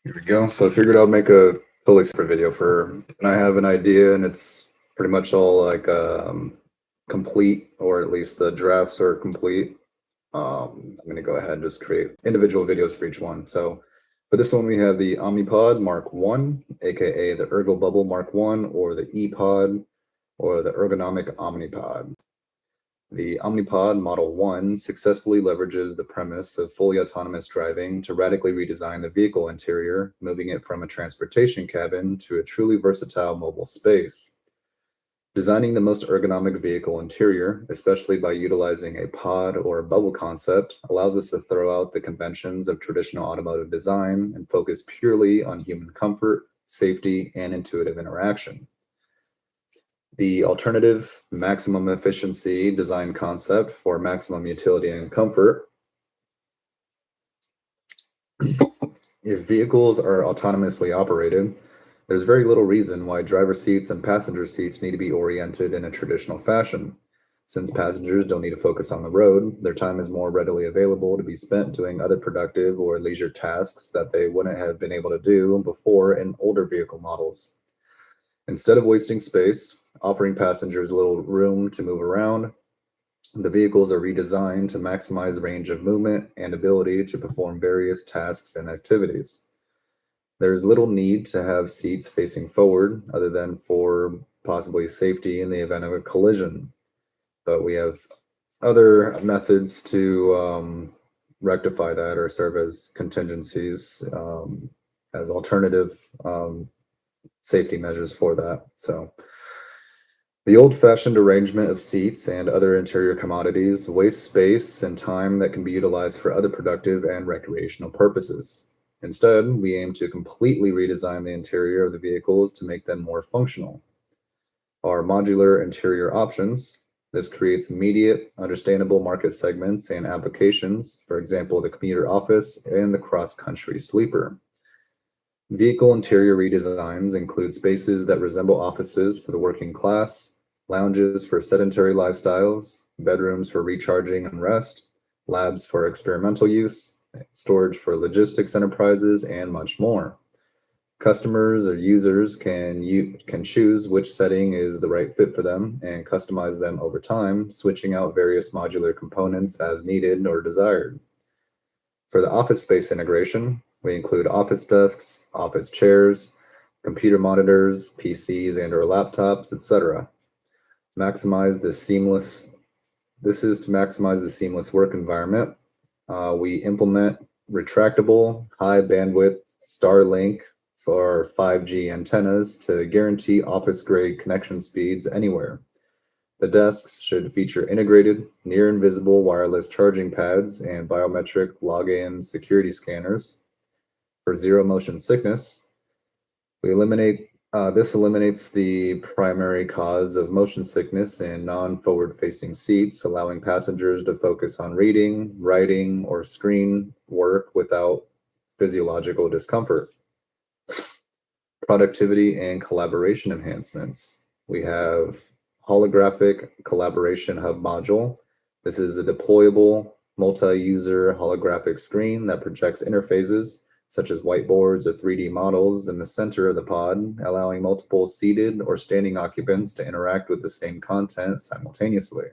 Here we go. So I figured I'll make a totally separate video for, and I have an idea, and it's pretty much all like complete, or at least the drafts are complete. I'm going to go ahead and just create individual videos for each one. So for this one, we have the Omni-Pod Mark I, aka the Ergo Bubble Mark I, or the E-Pod, or the Ergonomic Omnipod. The Omnipod Model 1 successfully leverages the premise of fully autonomous driving to radically redesign the vehicle interior, moving it from a transportation cabin to a truly versatile mobile space. Designing the most ergonomic vehicle interior, especially by utilizing a pod or a bubble concept, allows us to throw out the conventions of traditional automotive design and focus purely on human comfort, safety, and intuitive interaction. The alternative maximum efficiency design concept for maximum utility and comfort. If vehicles are autonomously operated, there's very little reason why driver seats and passenger seats need to be oriented in a traditional fashion. Since passengers don't need to focus on the road, their time is more readily available to be spent doing other productive or leisure tasks that they wouldn't have been able to do before in older vehicle models. Instead of wasting space, offering passengers a little room to move around, the vehicles are redesigned to maximize range of movement and ability to perform various tasks and activities. There is little need to have seats facing forward other than for possibly safety in the event of a collision. But we have other methods to rectify that or serve as contingencies as alternative safety measures for that. So the old-fashioned arrangement of seats and other interior commodities wastes space and time that can be utilized for other productive and recreational purposes. Instead, we aim to completely redesign the interior of the vehicles to make them more functional. Our modular interior options. This creates immediate, understandable market segments and applications, for example, the commuter office and the cross-country sleeper. Vehicle interior redesigns include spaces that resemble offices for the working class, lounges for sedentary lifestyles, bedrooms for recharging and rest, labs for experimental use, storage for logistics enterprises, and much more. Customers or users can choose which setting is the right fit for them and customize them over time, switching out various modular components as needed or desired. For the office space integration, we include office desks, office chairs, computer monitors, PCs and or laptops, etc. This is to maximize the seamless work environment. We implement retractable, high bandwidth Starlink or 5G antennas to guarantee office-grade connection speeds anywhere. The desks should feature integrated, near-invisible wireless charging pads and biometric login security scanners. For zero motion sickness, this eliminates the primary cause of motion sickness in non-forward facing seats, allowing passengers to focus on reading, writing, or screen work without physiological discomfort. Productivity and collaboration enhancements. We have holographic collaboration hub module. This is a deployable multi-user holographic screen that projects interfaces such as whiteboards or 3D models in the center of the pod, allowing multiple seated or standing occupants to interact with the same content simultaneously.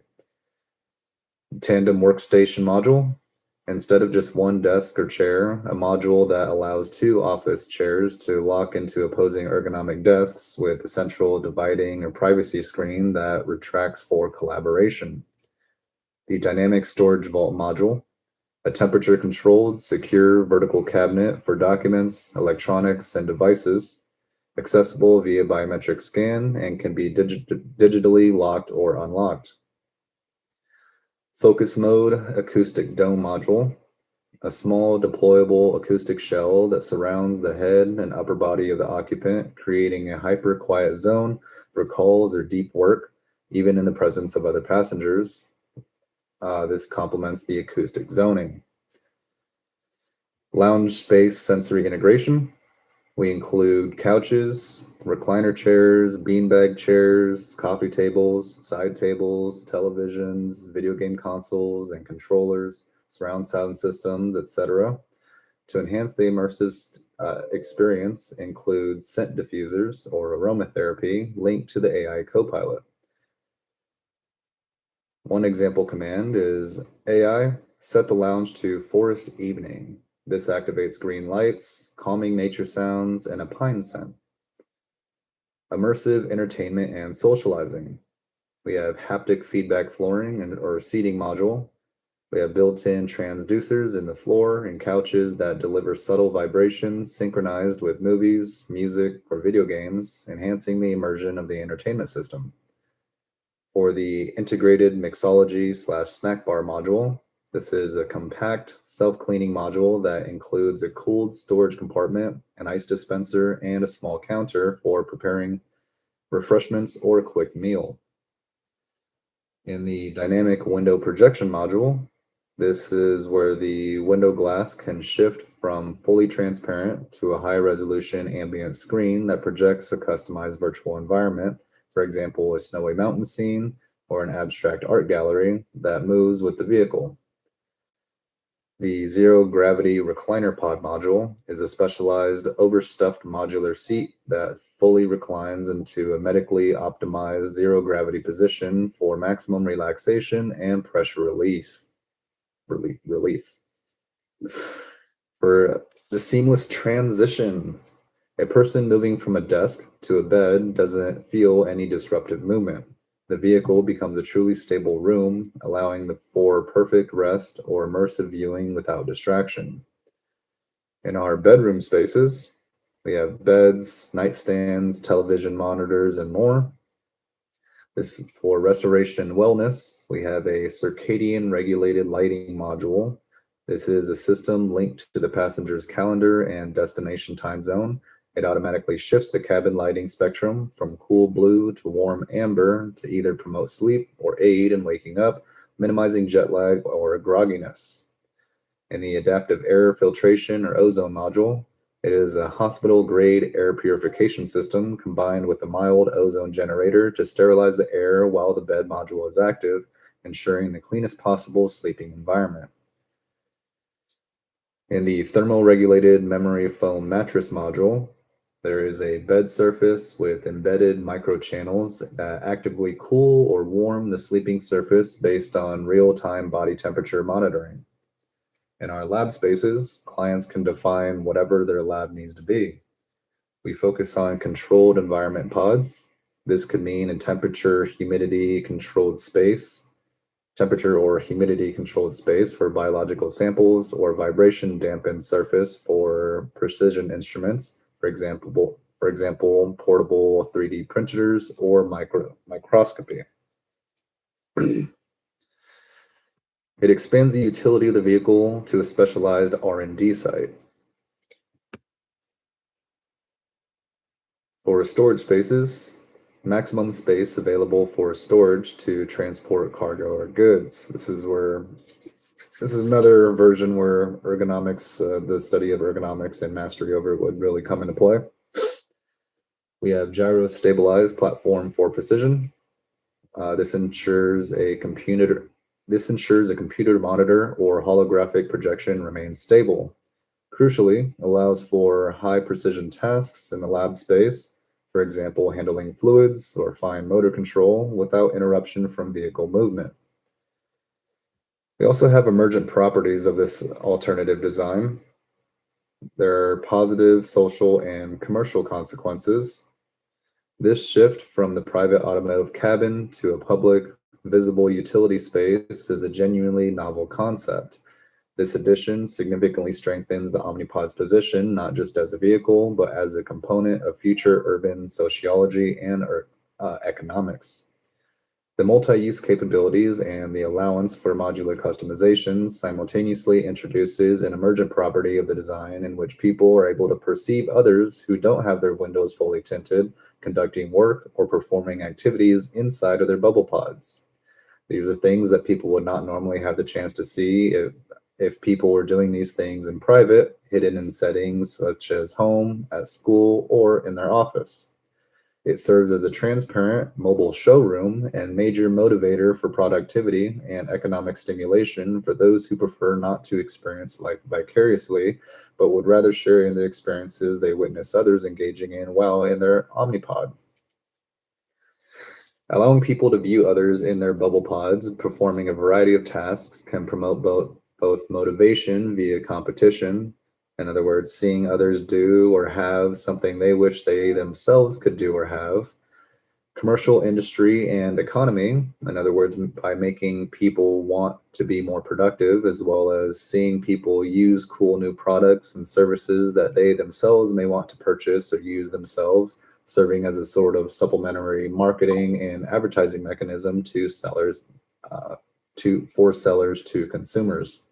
Tandem workstation module. Instead of just one desk or chair, a module that allows two office chairs to lock into opposing ergonomic desks with a central dividing or privacy screen that retracts for collaboration. The dynamic storage vault module, a temperature-controlled, secure vertical cabinet for documents, electronics, and devices, accessible via biometric scan and can be digitally locked or unlocked. Focus mode acoustic dome module, a small deployable acoustic shell that surrounds the head and upper body of the occupant, creating a hyper-quiet zone for calls or deep work, even in the presence of other passengers. This complements the acoustic zoning. Lounge space sensory integration. We include couches, recliner chairs, beanbag chairs, coffee tables, side tables, televisions, video game consoles and controllers, surround sound systems, etc. to enhance the immersive experience include scent diffusers or aromatherapy linked to the AI copilot. One example command is AI set the lounge to forest evening. This activates green lights, calming nature sounds, and a pine scent. Immersive entertainment and socializing. We have haptic feedback flooring or seating module. We have built-in transducers in the floor and couches that deliver subtle vibrations synchronized with movies, music, or video games, enhancing the immersion of the entertainment system. For the integrated mixology/snack bar module, this is a compact self-cleaning module that includes a cooled storage compartment, an ice dispenser, and a small counter for preparing refreshments or a quick meal. In the dynamic window projection module, this is where the window glass can shift from fully transparent to a high-resolution ambient screen that projects a customized virtual environment, for example, a snowy mountain scene or an abstract art gallery that moves with the vehicle. The zero-gravity recliner pod module is a specialized overstuffed modular seat that fully reclines into a medically optimized zero-gravity position for maximum relaxation and pressure relief. For the seamless transition, a person moving from a desk to a bed doesn't feel any disruptive movement. The vehicle becomes a truly stable room, allowing for perfect rest or immersive viewing without distraction. In our bedroom spaces, we have beds, nightstands, television monitors, and more. This for restoration and wellness, we have a circadian regulated lighting module. This is a system linked to the passenger's calendar and destination time zone. It automatically shifts the cabin lighting spectrum from cool blue to warm amber to either promote sleep or aid in waking up, minimizing jet lag or grogginess. In the adaptive air filtration or ozone module, it is a hospital-grade air purification system combined with a mild ozone generator to sterilize the air while the bed module is active, ensuring the cleanest possible sleeping environment. In the thermal-regulated memory foam mattress module, there is a bed surface with embedded microchannels that actively cool or warm the sleeping surface based on real-time body temperature monitoring. In our lab spaces, clients can define whatever their lab needs to be. We focus on controlled environment pods. This could mean a temperature or humidity controlled space for biological samples, or vibration dampened surface for precision instruments, for example, portable 3D printers or microscopy. It expands the utility of the vehicle to a specialized R&D site. For storage spaces, maximum space available for storage to transport cargo or goods. This is another version where ergonomics, the study of ergonomics and mastery over it would really come into play. We have gyro-stabilized platform for precision. This ensures a computer monitor or holographic projection remains stable. Crucially, allows for high precision tasks in the lab space, for example, handling fluids or fine motor control without interruption from vehicle movement. We also have emergent properties of this alternative design. There are positive social and commercial consequences. This shift from the private automotive cabin to a public, visible utility space is a genuinely novel concept. This addition significantly strengthens the Omni-Pod's position, not just as a vehicle, but as a component of future urban sociology and economics. The multi-use capabilities and the allowance for modular customizations simultaneously introduces an emergent property of the design in which people are able to perceive others who don't have their windows fully tinted, conducting work or performing activities inside of their bubble pods. These are things that people would not normally have the chance to see if people were doing these things in private, hidden in settings such as home, at school, or in their office. It serves as a transparent mobile showroom and major motivator for productivity and economic stimulation for those who prefer not to experience life vicariously, but would rather share in the experiences they witness others engaging in while in their Omnipod. Allowing people to view others in their bubble pods performing a variety of tasks can promote both motivation via competition, in other words, seeing others do or have something they wish they themselves could do or have, commercial industry and economy, in other words, by making people want to be more productive, as well as seeing people use cool new products and services that they themselves may want to purchase or use themselves, serving as a sort of supplementary marketing and advertising mechanism to sellers, for sellers to consumers.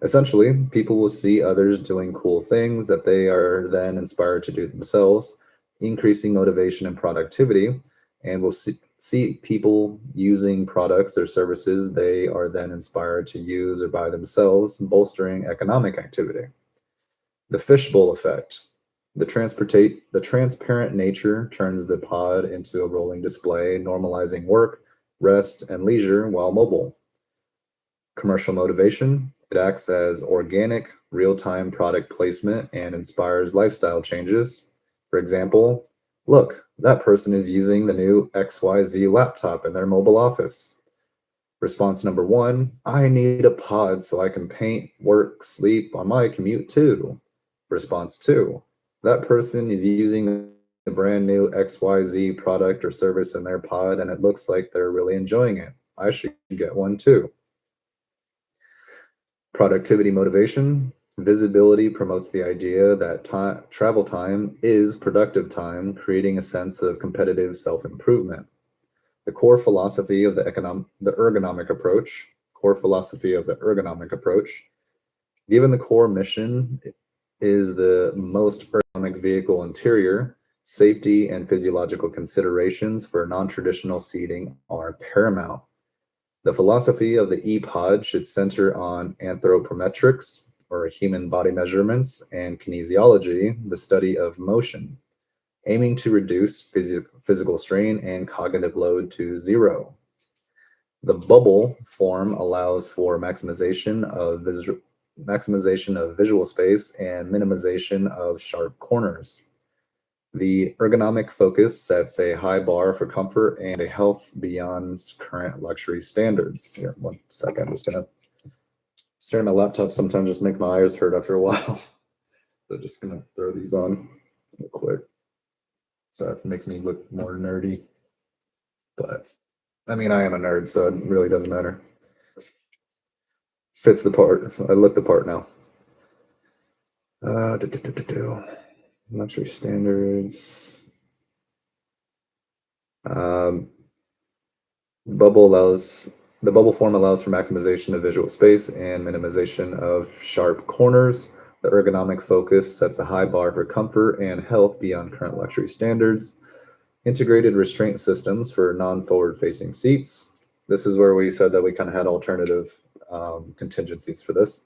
Essentially, people will see others doing cool things that they are then inspired to do themselves, increasing motivation and productivity, and will see people using products or services they are then inspired to use or buy themselves, bolstering economic activity. The fishbowl effect. The transparent nature turns the pod into a rolling display, normalizing work, rest, and leisure while mobile. Commercial motivation. It acts as organic, real-time product placement and inspires lifestyle changes. For example, look, that person is using the new XYZ laptop in their mobile office. Response number one, I need a pod so I can paint, work, sleep on my commute too. Response two, that person is using a brand new XYZ product or service in their pod and it looks like they're really enjoying it. I should get one too. Productivity motivation. Visibility promotes the idea that travel time is productive time, creating a sense of competitive self-improvement. The core philosophy of the ergonomic approach, given the core mission is the most ergonomic vehicle interior, safety and physiological considerations for non-traditional seating are paramount. The philosophy of the E-Pod should center on anthropometrics, or human body measurements, and kinesiology, the study of motion, aiming to reduce physical strain and cognitive load to zero. The bubble form allows for maximization of visual space and minimization of sharp corners. The ergonomic focus sets a high bar for comfort and a health beyond current luxury standards. Here, 1 second. I'm just gonna staring at my laptop sometimes just makes my eyes hurt after a while. So just gonna throw these on real quick. So it makes me look more nerdy. But I mean, I am a nerd, so it really doesn't matter. Fits the part. I look the part now. Luxury standards. The bubble form allows for maximization of visual space and minimization of sharp corners. The ergonomic focus sets a high bar for comfort and health beyond current luxury standards. Integrated restraint systems for non-forward facing seats. This is where we said that we kind of had alternative contingencies for this.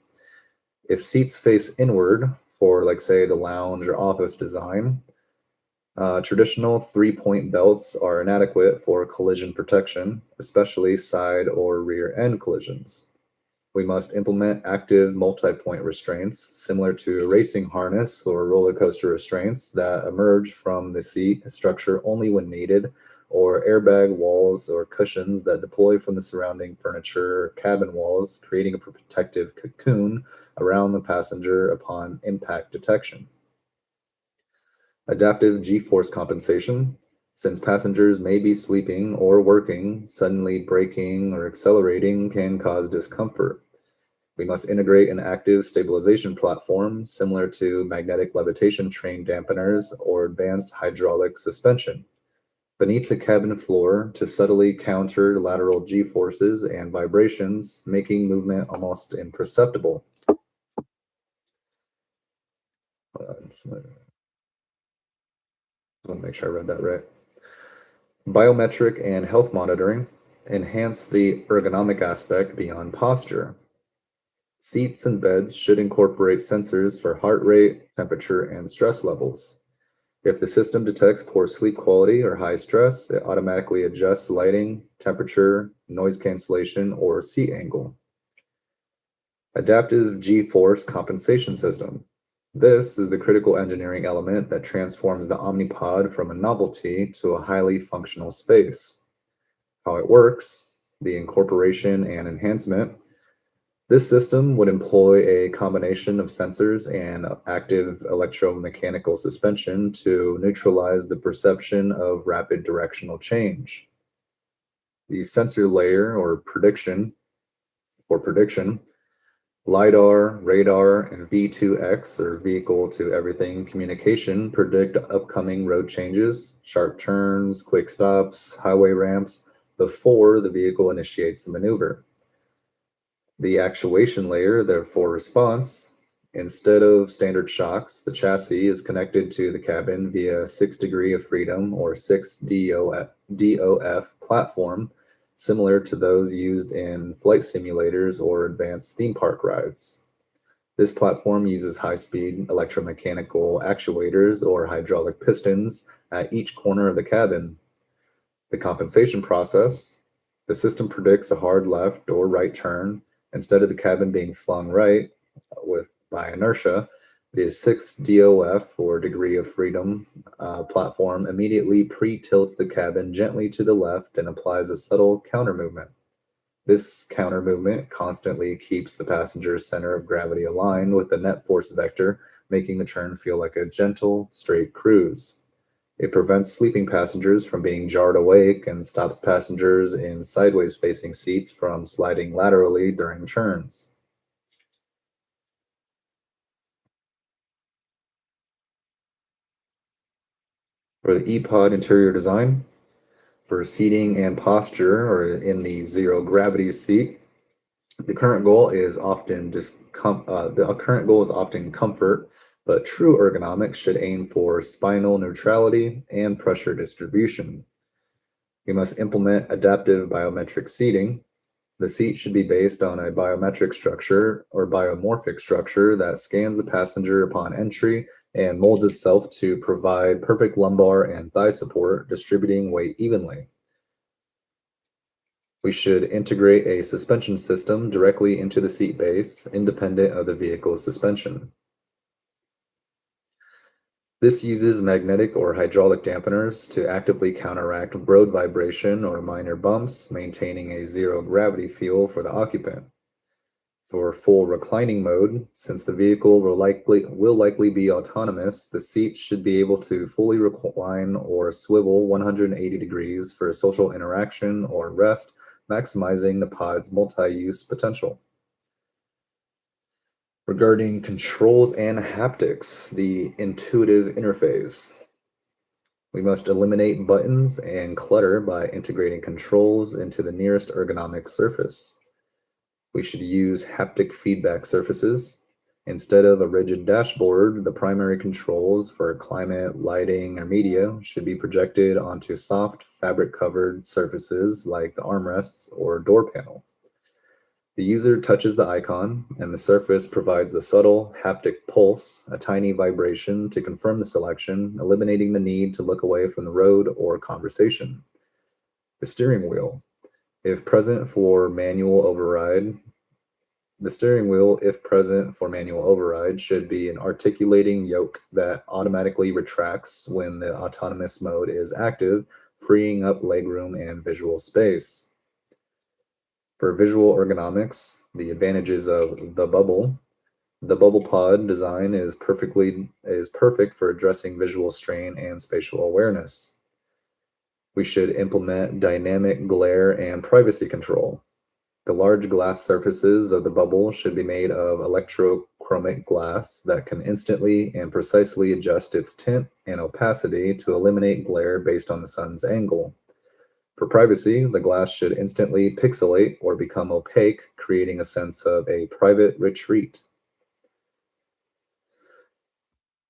If seats face inward for, like, say, the lounge or office design, traditional three-point belts are inadequate for collision protection, especially side or rear end collisions. We must implement active multi-point restraints, similar to a racing harness or roller coaster restraints that emerge from the seat structure only when needed, or airbag walls or cushions that deploy from the surrounding furniture or cabin walls, creating a protective cocoon around the passenger upon impact detection. Adaptive G-force compensation. Since passengers may be sleeping or working, suddenly braking or accelerating can cause discomfort. We must integrate an active stabilization platform similar to magnetic levitation train dampeners or advanced hydraulic suspension beneath the cabin floor to subtly counter lateral G-forces and vibrations, making movement almost imperceptible. I want to make sure I read that right. Biometric and health monitoring enhance the ergonomic aspect beyond posture. Seats and beds should incorporate sensors for heart rate, temperature, and stress levels. If the system detects poor sleep quality or high stress, it automatically adjusts lighting, temperature, noise cancellation, or seat angle. Adaptive G-force compensation system. This is the critical engineering element that transforms the Omni-Pod from a novelty to a highly functional space. How it works, the incorporation and enhancement. This system would employ a combination of sensors and active electromechanical suspension to neutralize the perception of rapid directional change. The sensor layer or prediction, LiDAR, radar, and V2X or vehicle to everything communication predict upcoming road changes, sharp turns, quick stops, highway ramps before the vehicle initiates the maneuver. The actuation layer, therefore, response. Instead of standard shocks, the chassis is connected to the cabin via 6 degree of freedom or 6 DOF platform, similar to those used in flight simulators or advanced theme park rides. This platform uses high-speed electromechanical actuators or hydraulic pistons at each corner of the cabin. The compensation process. The system predicts a hard left or right turn. Instead of the cabin being flung right by inertia, the 6 DOF or degree of freedom platform immediately pre-tilts the cabin gently to the left and applies a subtle counter movement. This counter movement constantly keeps the passenger's center of gravity aligned with the net force vector, making the turn feel like a gentle, straight cruise. It prevents sleeping passengers from being jarred awake and stops passengers in sideways facing seats from sliding laterally during turns. For the E-Pod interior design, for seating and posture, or in the zero gravity seat, the current goal is often comfort, but true ergonomics should aim for spinal neutrality and pressure distribution. We must implement adaptive biometric seating. The seat should be based on a biometric structure or biomorphic structure that scans the passenger upon entry and molds itself to provide perfect lumbar and thigh support, distributing weight evenly. We should integrate a suspension system directly into the seat base, independent of the vehicle's suspension. This uses magnetic or hydraulic dampeners to actively counteract road vibration or minor bumps, maintaining a zero gravity feel for the occupant. For full reclining mode, since the vehicle will likely be autonomous, the seat should be able to fully recline or swivel 180 degrees for social interaction or rest, maximizing the pod's multi-use potential. Regarding controls and haptics, the intuitive interface. We must eliminate buttons and clutter by integrating controls into the nearest ergonomic surface. We should use haptic feedback surfaces. Instead of a rigid dashboard, the primary controls for climate, lighting, or media should be projected onto soft fabric-covered surfaces like the armrests or door panel. The user touches the icon, and the surface provides the subtle haptic pulse, a tiny vibration to confirm the selection, eliminating the need to look away from the road or conversation. The steering wheel, if present for manual override, should be an articulating yoke that automatically retracts when the autonomous mode is active, freeing up legroom and visual space. For visual ergonomics, the advantages of the bubble pod design is perfect for addressing visual strain and spatial awareness. We should implement dynamic glare and privacy control. The large glass surfaces of the bubble should be made of electrochromic glass that can instantly and precisely adjust its tint and opacity to eliminate glare based on the sun's angle. For privacy, the glass should instantly pixelate or become opaque, creating a sense of a private retreat.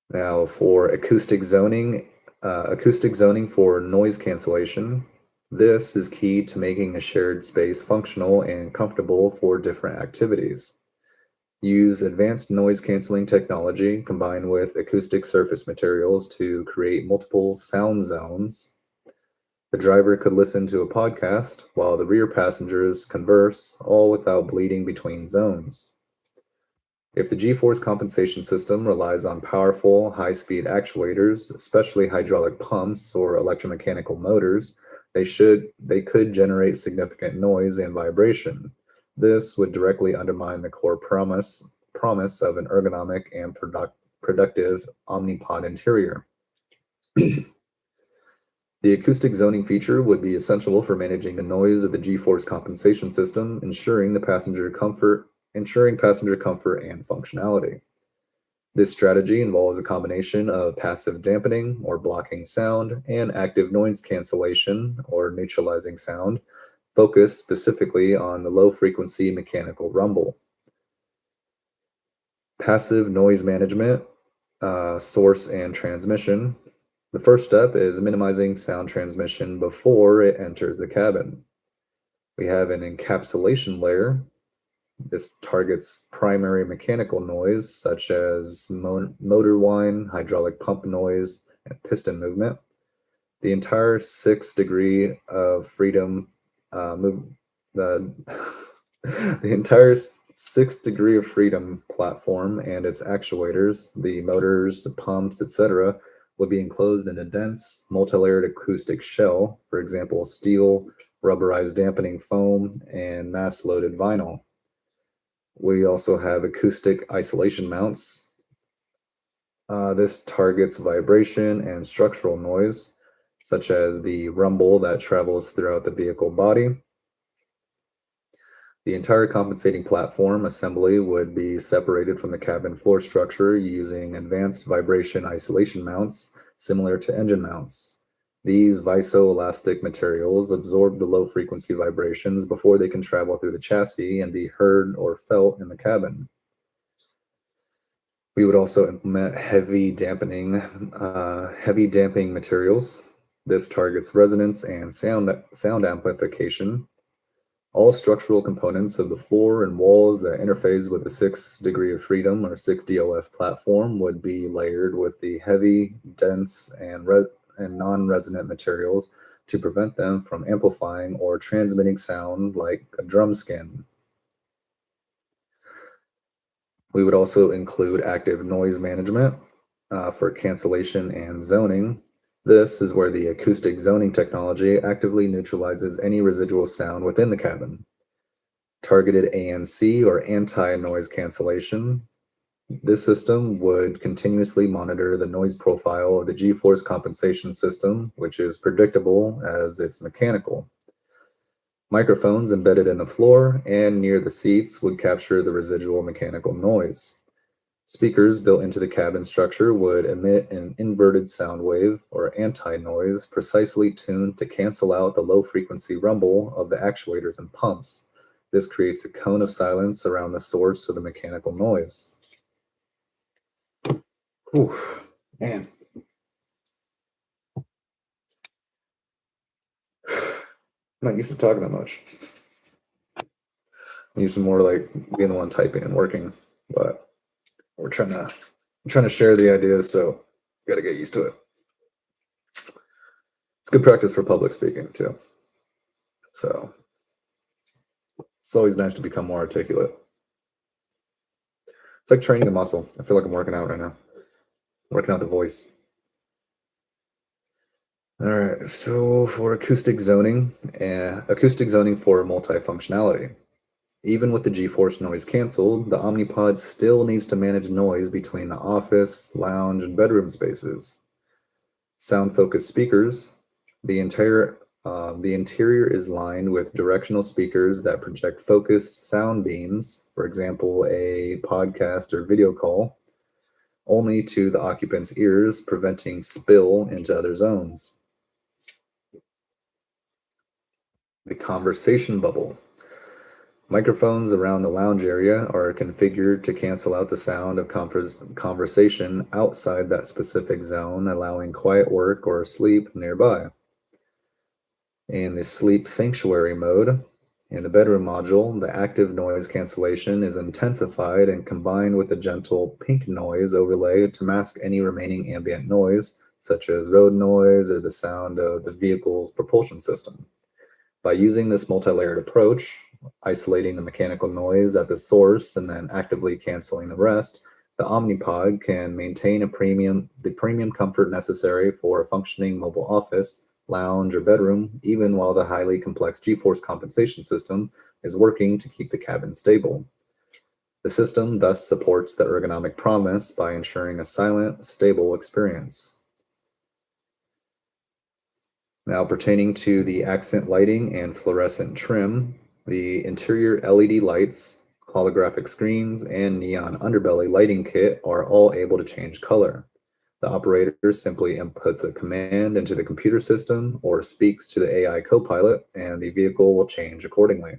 Now, for acoustic zoning for noise cancellation, this is key to making a shared space functional and comfortable for different activities. use advanced noise canceling technology combined with acoustic surface materials to create multiple sound zones. The driver could listen to a podcast while the rear passengers converse, all without bleeding between zones. If the G-force compensation system relies on powerful, high-speed actuators, especially hydraulic pumps or electromechanical motors, they could generate significant noise and vibration. This would directly undermine the core promise of an ergonomic and productive Omni-Pod interior. The acoustic zoning feature would be essential for managing the noise of the G-force compensation system, ensuring passenger comfort and functionality. This strategy involves a combination of passive dampening or blocking sound and active noise cancellation or neutralizing sound, focused specifically on the low-frequency mechanical rumble. Passive noise management, source and transmission. The first step is minimizing sound transmission before it enters the cabin. We have an encapsulation layer. This targets primary mechanical noise such as motor whine, hydraulic pump noise, and piston movement. The entire 6 degree of freedom the entire 6 degree of freedom platform and its actuators, the motors, the pumps, etc., would be enclosed in a dense, multi-layered acoustic shell, for example, steel, rubberized dampening foam, and mass-loaded vinyl. We also have acoustic isolation mounts. This targets vibration and structural noise, such as the rumble that travels throughout the vehicle body. The entire compensating platform assembly would be separated from the cabin floor structure using advanced vibration isolation mounts similar to engine mounts. These viscoelastic materials absorb the low-frequency vibrations before they can travel through the chassis and be heard or felt in the cabin. We would also implement heavy damping materials. This targets resonance and sound amplification. All structural components of the floor and walls that interface with the 6 degree of freedom or 6 DOF platform would be layered with the heavy, dense, and non-resonant materials to prevent them from amplifying or transmitting sound like a drum skin. We would also include active noise management for cancellation and zoning. This is where the acoustic zoning technology actively neutralizes any residual sound within the cabin. Targeted ANC or anti-noise cancellation. This system would continuously monitor the noise profile of the G-force compensation system, which is predictable as it's mechanical. Microphones embedded in the floor and near the seats would capture the residual mechanical noise. Speakers built into the cabin structure would emit an inverted sound wave or anti-noise precisely tuned to cancel out the low-frequency rumble of the actuators and pumps. This creates a cone of silence around the source of the mechanical noise. Whew, man. I'm not used to talking that much. I need some more like being the one typing and working, but I'm trying to share the ideas, so got to get used to it. It's good practice for public speaking too. So it's always nice to become more articulate. It's like training a muscle. I feel like I'm working out right now. Working out the voice. All right, so for acoustic zoning for multifunctionality. Even with the G-force noise canceled, the Omni-Pod still needs to manage noise between the office, lounge, and bedroom spaces. Sound-focused speakers. The interior is lined with directional speakers that project focused sound beams, for example, a podcast or video call, only to the occupant's ears, preventing spill into other zones. The conversation bubble. Microphones around the lounge area are configured to cancel out the sound of conversation outside that specific zone, allowing quiet work or sleep nearby. In the sleep sanctuary mode, In the bedroom module, the active noise cancellation is intensified and combined with a gentle pink noise overlay to mask any remaining ambient noise, such as road noise or the sound of the vehicle's propulsion system. By using this multi-layered approach, isolating the mechanical noise at the source and then actively canceling the rest, the Omni-Pod can maintain the premium comfort necessary for a functioning mobile office, lounge, or bedroom, even while the highly complex G-force compensation system is working to keep the cabin stable. The system thus supports the ergonomic promise by ensuring a silent, stable experience. Now, pertaining to the accent lighting and fluorescent trim, the interior LED lights, holographic screens, and neon underbelly lighting kit are all able to change color. The operator simply inputs a command into the computer system or speaks to the AI copilot, and the vehicle will change accordingly.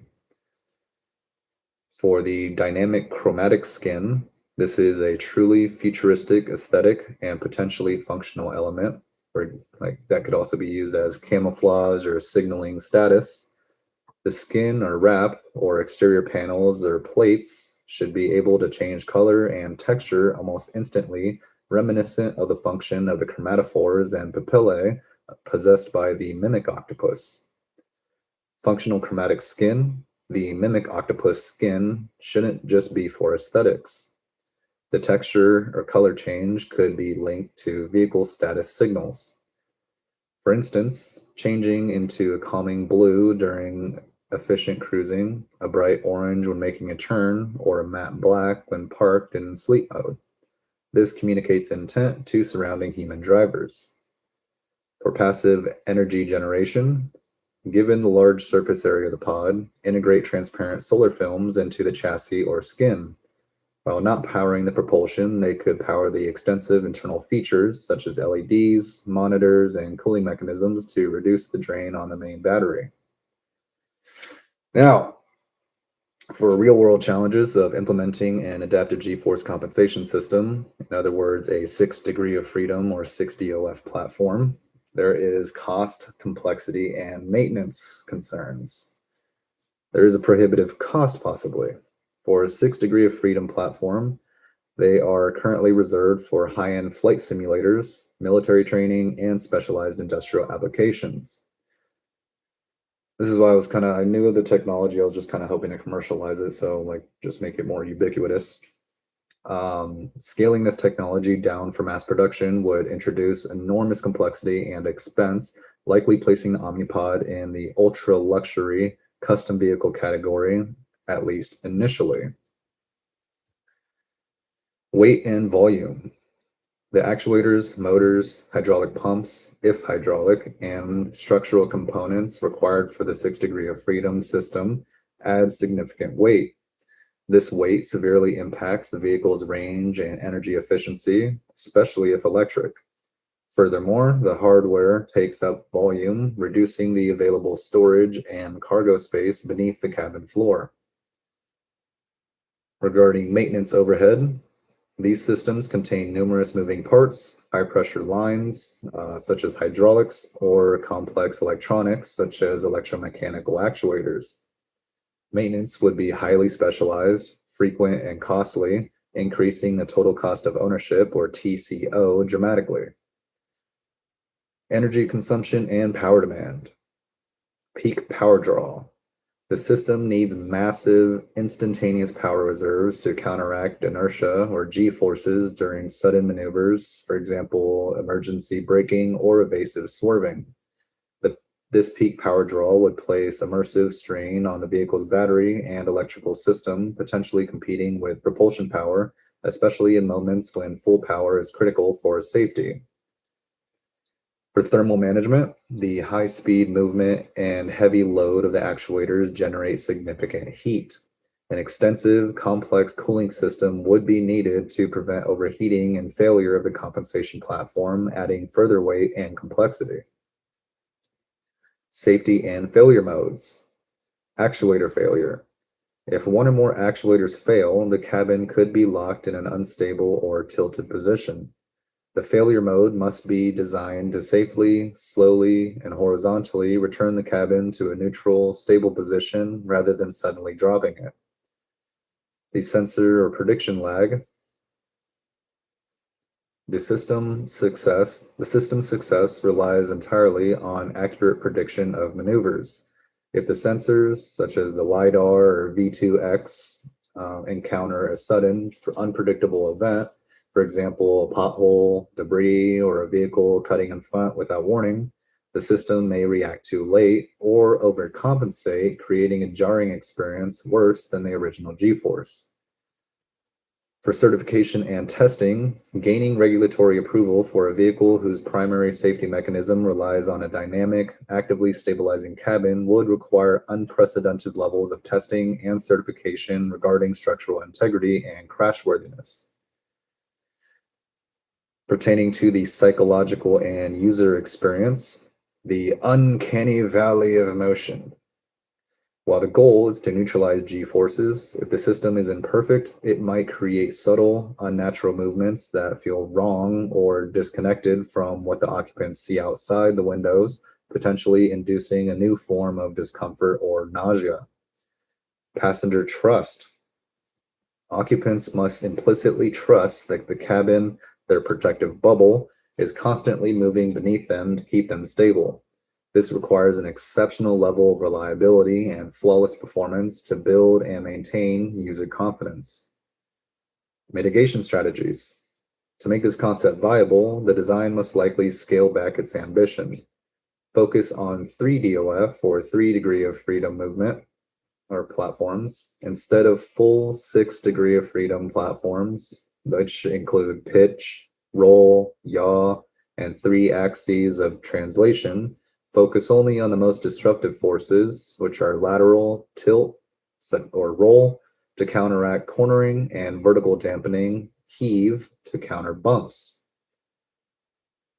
For the dynamic chromatic skin, this is a truly futuristic aesthetic and potentially functional element, or that could also be used as camouflage or signaling status. The skin or wrap or exterior panels or plates should be able to change color and texture almost instantly, reminiscent of the function of the chromatophores and papillae possessed by the mimic octopus. Functional chromatic skin. The mimic octopus skin shouldn't just be for aesthetics. The texture or color change could be linked to vehicle status signals. For instance, changing into a calming blue during efficient cruising, a bright orange when making a turn, or a matte black when parked in sleep mode. This communicates intent to surrounding human drivers. For passive energy generation, given the large surface area of the pod, integrate transparent solar films into the chassis or skin. While not powering the propulsion, they could power the extensive internal features such as LEDs, monitors, and cooling mechanisms to reduce the drain on the main battery. Now, for real-world challenges of implementing an adaptive G-force compensation system, in other words, a 6 degree of freedom or 6DOF platform, there is cost, complexity, and maintenance concerns. There is a prohibitive cost possibly. For a 6 degree of freedom platform, they are currently reserved for high-end flight simulators, military training, and specialized industrial applications. This is why I knew of the technology. I was just kind of hoping to commercialize it, so just make it more ubiquitous. Scaling this technology down for mass production would introduce enormous complexity and expense, likely placing the Omni-Pod in the ultra luxury custom vehicle category, at least initially. Weight and volume. The actuators, motors, hydraulic pumps, if hydraulic, and structural components required for the 6 degree of freedom system add significant weight. This weight severely impacts the vehicle's range and energy efficiency, especially if electric. Furthermore, the hardware takes up volume, reducing the available storage and cargo space beneath the cabin floor. Regarding maintenance overhead, these systems contain numerous moving parts, high-pressure lines, such as hydraulics, or complex electronics, such as electromechanical actuators. Maintenance would be highly specialized, frequent, and costly, increasing the total cost of ownership, or TCO, dramatically. Energy consumption and power demand. Peak power draw. The system needs massive, instantaneous power reserves to counteract inertia or G-forces during sudden maneuvers, for example, emergency braking or evasive swerving. This peak power draw would place immersive strain on the vehicle's battery and electrical system, potentially competing with propulsion power, especially in moments when full power is critical for safety. For thermal management, the high-speed movement and heavy load of the actuators generate significant heat. An extensive, complex cooling system would be needed to prevent overheating and failure of the compensation platform, adding further weight and complexity. Safety and failure modes. Actuator failure. If one or more actuators fail, the cabin could be locked in an unstable or tilted position. The failure mode must be designed to safely, slowly, and horizontally return the cabin to a neutral, stable position rather than suddenly dropping it. The sensor or prediction lag. The system's success relies entirely on accurate prediction of maneuvers. If the sensors, such as the LiDAR or V2X, encounter a sudden, unpredictable event, for example, a pothole, debris, or a vehicle cutting in front without warning, the system may react too late or overcompensate, creating a jarring experience worse than the original G-force. For certification and testing, gaining regulatory approval for a vehicle whose primary safety mechanism relies on a dynamic, actively stabilizing cabin would require unprecedented levels of testing and certification regarding structural integrity and crashworthiness. Pertaining to the psychological and user experience, the uncanny valley of motion. While the goal is to neutralize G-forces, if the system is imperfect, it might create subtle, unnatural movements that feel wrong or disconnected from what the occupants see outside the windows, potentially inducing a new form of discomfort or nausea. Passenger trust. Occupants must implicitly trust that the cabin, their protective bubble, is constantly moving beneath them to keep them stable. This requires an exceptional level of reliability and flawless performance to build and maintain user confidence. Mitigation strategies. To make this concept viable, the design must likely scale back its ambition. Focus on 3DOF, or 3 degree of freedom movement, or platforms, instead of full 6 degree of freedom platforms, which include pitch, roll, yaw, and 3 axes of translation. Focus only on the most disruptive forces, which are lateral, tilt, or roll to counteract cornering, and vertical dampening, heave to counter bumps.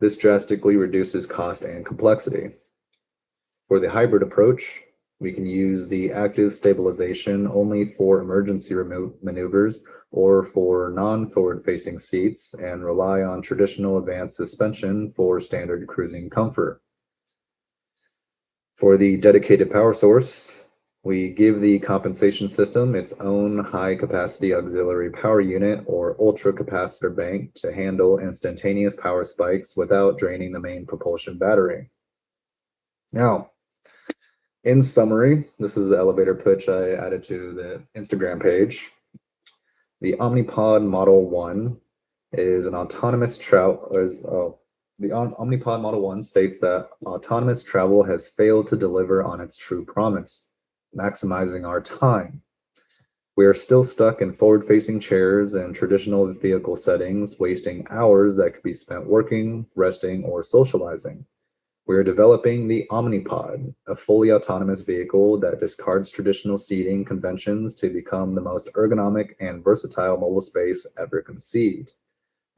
This drastically reduces cost and complexity. For the hybrid approach, we can use the active stabilization only for emergency maneuvers or for non-forward facing seats and rely on traditional advanced suspension for standard cruising comfort. For the dedicated power source, we give the compensation system its own high-capacity auxiliary power unit or ultra-capacitor bank to handle instantaneous power spikes without draining the main propulsion battery. Now, in summary, this is the elevator pitch I added to the Instagram page. The Omni-Pod Model 1 is an autonomous travel. The Omni-Pod Model 1 states that autonomous travel has failed to deliver on its true promise, maximizing our time. We are still stuck in forward-facing chairs and traditional vehicle settings, wasting hours that could be spent working, resting, or socializing. We are developing the Omni-Pod, a fully autonomous vehicle that discards traditional seating conventions to become the most ergonomic and versatile mobile space ever conceived.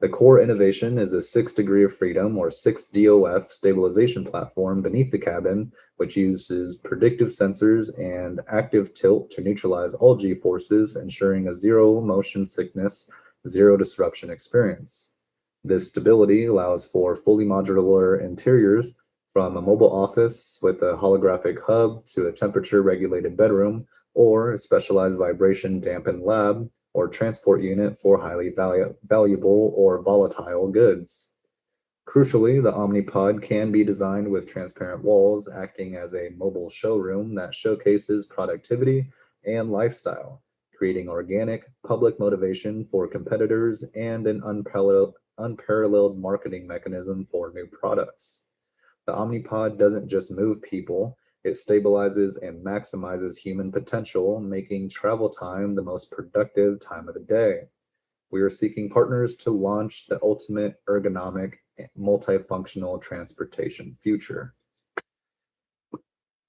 The core innovation is a 6 degree of freedom or 6 DOF stabilization platform beneath the cabin, which uses predictive sensors and active tilt to neutralize all G-forces, ensuring a zero motion sickness, zero disruption experience. This stability allows for fully modular interiors, from a mobile office with a holographic hub to a temperature-regulated bedroom, or a specialized vibration-dampened lab or transport unit for highly valuable or volatile goods. Crucially, the Omni-Pod can be designed with transparent walls, acting as a mobile showroom that showcases productivity and lifestyle, creating organic public motivation for competitors and an unparalleled marketing mechanism for new products. The Omni-Pod doesn't just move people, it stabilizes and maximizes human potential, making travel time the most productive time of the day. We are seeking partners to launch the ultimate ergonomic, multifunctional transportation future.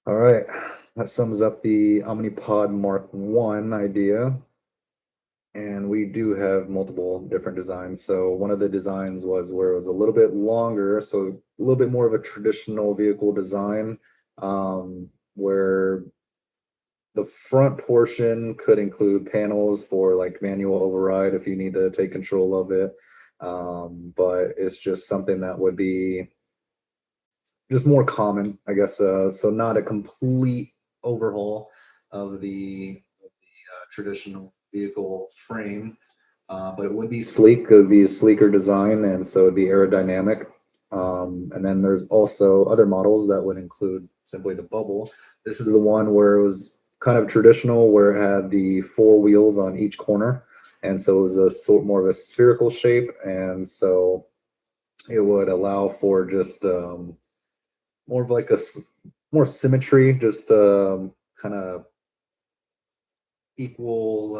All right, that sums up the Omni-Pod Mark I idea. And we do have multiple different designs. So one of the designs was where it was a little bit longer, so a little bit more of a traditional vehicle design, where the front portion could include panels for like manual override if you need to take control of it. but it's just something that would be just more common, I guess. So not a complete overhaul of the traditional vehicle frame, but it would be sleek. It would be a sleeker design, and so it'd be aerodynamic. And then there's also other models that would include simply the bubble. This is the one where it was kind of traditional, where it had the four wheels on each corner, and so it was a sort more of a spherical shape, and so it would allow for just more of like more symmetry, just kind of equal,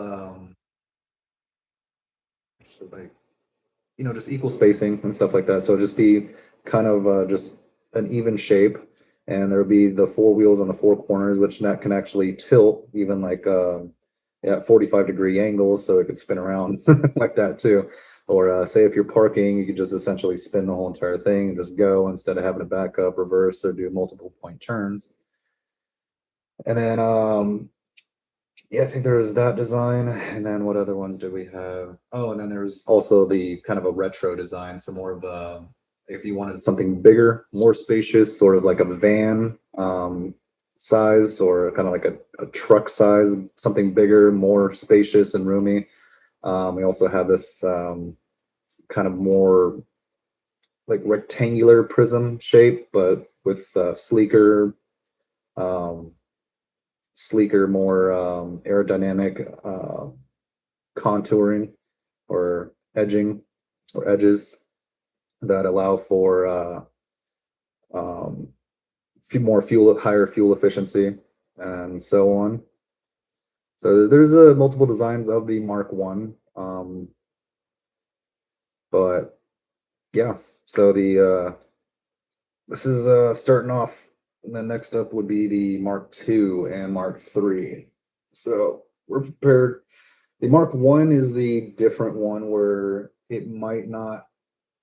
so like just equal spacing and stuff like that. So just be kind of just an even shape, and there'll be the four wheels on the four corners, which that can actually tilt even like at 45-degree angles, so it could spin around like that too. Or say if you're parking, you could just essentially spin the whole entire thing and just go instead of having to back up, reverse, or do multiple point turns. And then yeah, I think there was that design. And then what other ones do we have? Oh, and then there's also the kind of a retro design, some more of a, if you wanted something bigger, more spacious, sort of like a van size, or kind of like a truck size, something bigger, more spacious and roomy. We also have this kind of more like rectangular prism shape, but with sleeker, more aerodynamic contouring or edging or edges that allow for higher fuel efficiency and so on. So there's multiple designs of the Mark I, but yeah. So this is starting off. And then next up would be the Mark II and Mark III. So we're prepared. The Mark I is the different one where it might not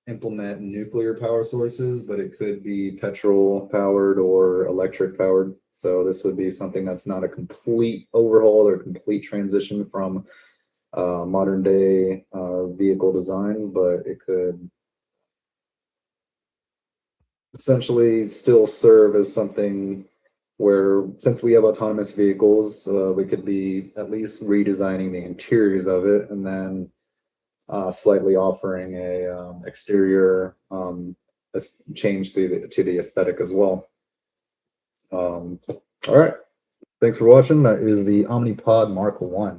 implement nuclear power sources, but it could be petrol powered or electric powered. So this would be something that's not a complete overhaul or complete transition from modern day vehicle designs, but it could essentially still serve as something where, since we have autonomous vehicles, we could be at least redesigning the interiors of it, and then slightly offering a exterior change to the aesthetic as well. All right, thanks for watching. That is the Omni-Pod Mark I.